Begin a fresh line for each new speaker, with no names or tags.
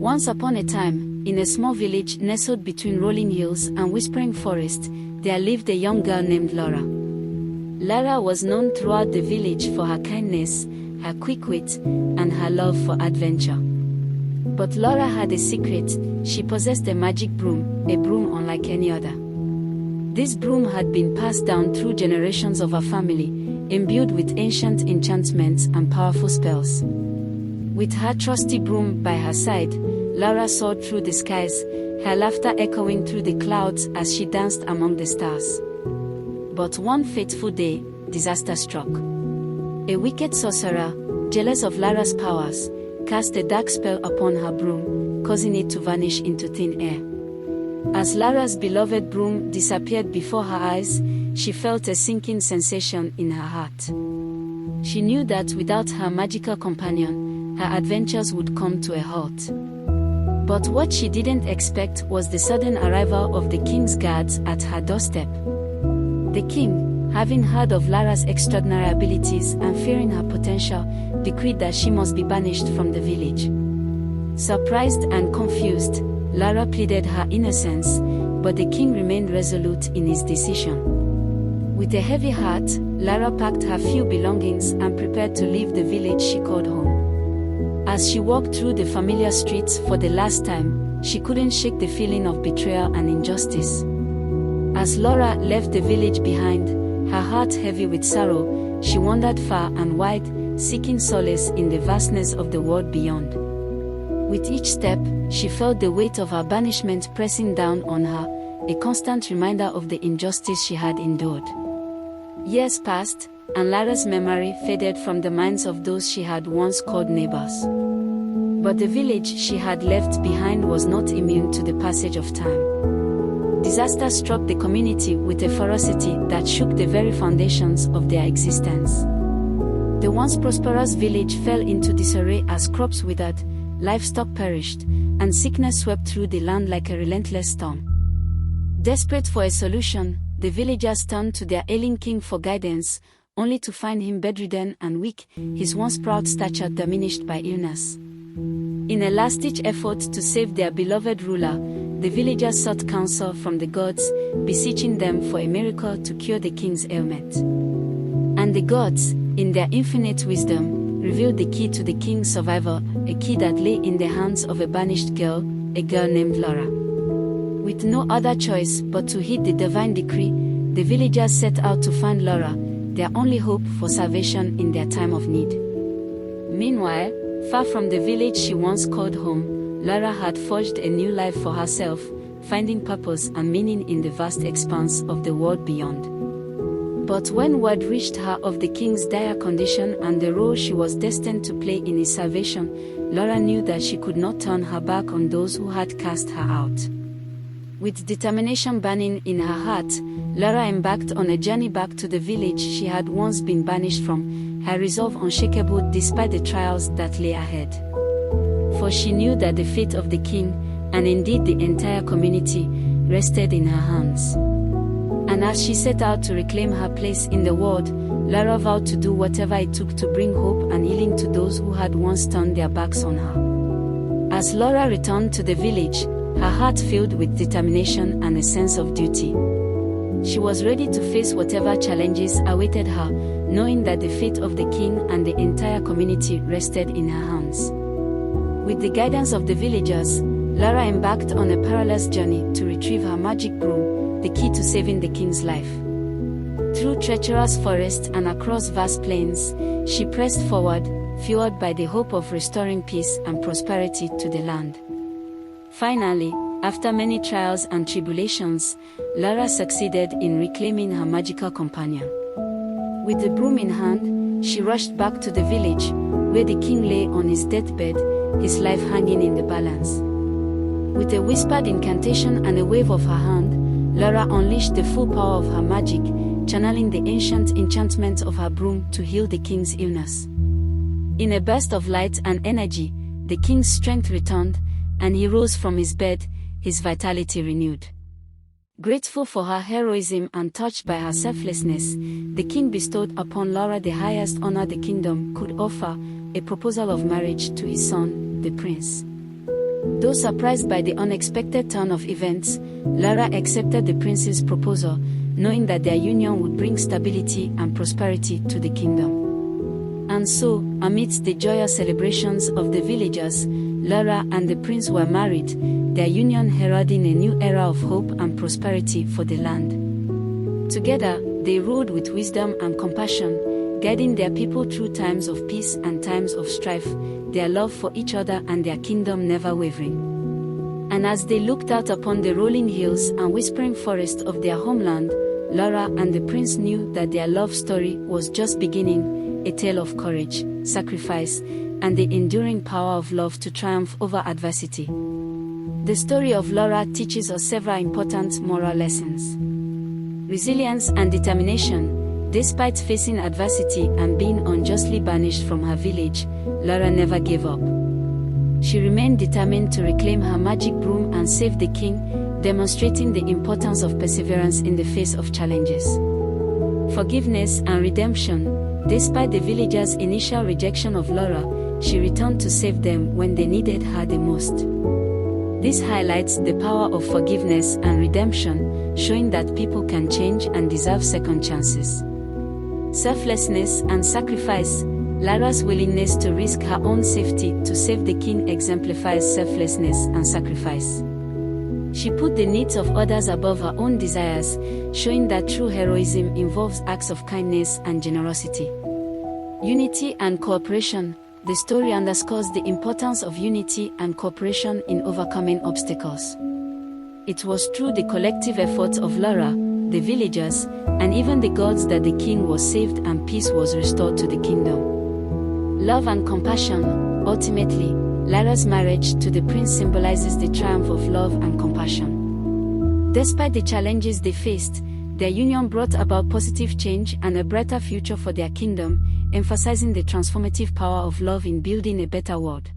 Once upon a time, in a small village nestled between rolling hills and whispering forest, there lived a young girl named Lara. Lara was known throughout the village for her kindness, her quick wit, and her love for adventure. But Lara had a secret. She possessed a magic broom, a broom unlike any other. This broom had been passed down through generations of her family, imbued with ancient enchantments and powerful spells. With her trusty broom by her side, Lara soared through the skies, her laughter echoing through the clouds as she danced among the stars. But one fateful day, disaster struck. A wicked sorcerer, jealous of Lara's powers, cast a dark spell upon her broom, causing it to vanish into thin air. As Lara's beloved broom disappeared before her eyes, she felt a sinking sensation in her heart. She knew that without her magical companion, her adventures would come to a halt. But what she didn't expect was the sudden arrival of the king's guards at her doorstep. The king, having heard of Lara's extraordinary abilities and fearing her potential, decreed that she must be banished from the village. Surprised and confused, Lara pleaded her innocence, but the king remained resolute in his decision. With a heavy heart, Lara packed her few belongings and prepared to leave the village she called home. As she walked through the familiar streets for the last time, she couldn't shake the feeling of betrayal and injustice. As Lara left the village behind, her heart heavy with sorrow, she wandered far and wide, seeking solace in the vastness of the world beyond. With each step, she felt the weight of her banishment pressing down on her, a constant reminder of the injustice she had endured. Years passed, and Lara's memory faded from the minds of those she had once called neighbors. But the village she had left behind was not immune to the passage of time. Disaster struck the community with a ferocity that shook the very foundations of their existence. The once prosperous village fell into disarray as crops withered, livestock perished, and sickness swept through the land like a relentless storm. Desperate for a solution, the villagers turned to their ailing king for guidance, only to find him bedridden and weak, his once proud stature diminished by illness. In a last-ditch effort to save their beloved ruler, the villagers sought counsel from the gods, beseeching them for a miracle to cure the king's ailment. And the gods, in their infinite wisdom, revealed the key to the king's survival, a key that lay in the hands of a banished girl, a girl named Lara. With no other choice but to heed the divine decree, the villagers set out to find Lara, their only hope for salvation in their time of need. Meanwhile, far from the village she once called home, Lara had forged a new life for herself, finding purpose and meaning in the vast expanse of the world beyond. But when word reached her of the king's dire condition and the role she was destined to play in his salvation, Lara knew that she could not turn her back on those who had cast her out. With determination burning in her heart, Lara embarked on a journey back to the village she had once been banished from, her resolve unshakable despite the trials that lay ahead. For she knew that the fate of the king, and indeed the entire community, rested in her hands. And as she set out to reclaim her place in the world, Lara vowed to do whatever it took to bring hope and healing to those who had once turned their backs on her. As Lara returned to the village, her heart filled with determination and a sense of duty. She was ready to face whatever challenges awaited her, knowing that the fate of the king and the entire community rested in her hands. With the guidance of the villagers, Lara embarked on a perilous journey to retrieve her magic broom, the key to saving the king's life. Through treacherous forests and across vast plains, she pressed forward, fueled by the hope of restoring peace and prosperity to the land. Finally, after many trials and tribulations, Lara succeeded in reclaiming her magical companion. With the broom in hand, she rushed back to the village, where the king lay on his deathbed, his life hanging in the balance. With a whispered incantation and a wave of her hand, Lara unleashed the full power of her magic, channeling the ancient enchantments of her broom to heal the king's illness. In a burst of light and energy, the king's strength returned, and he rose from his bed, his vitality renewed. Grateful for her heroism and touched by her selflessness, the king bestowed upon Lara the highest honor the kingdom could offer, a proposal of marriage to his son, the prince. Though surprised by the unexpected turn of events, Lara accepted the prince's proposal, knowing that their union would bring stability and prosperity to the kingdom. And so, amidst the joyous celebrations of the villagers, Lara and the prince were married, their union heralding a new era of hope and prosperity for the land. Together, they ruled with wisdom and compassion, guiding their people through times of peace and times of strife, their love for each other and their kingdom never wavering. And as they looked out upon the rolling hills and whispering forests of their homeland, Lara and the prince knew that their love story was just beginning, a tale of courage, sacrifice, and the enduring power of love to triumph over adversity. The story of Lara teaches us several important moral lessons. Resilience and determination. Despite facing adversity and being unjustly banished from her village, Lara never gave up. She remained determined to reclaim her magic broom and save the king, demonstrating the importance of perseverance in the face of challenges. Forgiveness and redemption. Despite the villagers' initial rejection of Lara, she returned to save them when they needed her the most. This highlights the power of forgiveness and redemption, showing that people can change and deserve second chances. Selflessness and sacrifice. Lara's willingness to risk her own safety to save the king exemplifies selflessness and sacrifice. She put the needs of others above her own desires, showing that true heroism involves acts of kindness and generosity. Unity and cooperation. The story underscores the importance of unity and cooperation in overcoming obstacles. It was through the collective efforts of Lara, the villagers, and even the gods that the king was saved and peace was restored to the kingdom. Love and compassion. Ultimately, Lara's marriage to the prince symbolizes the triumph of love and compassion. Despite the challenges they faced, their union brought about positive change and a brighter future for their kingdom, emphasizing the transformative power of love in building a better world.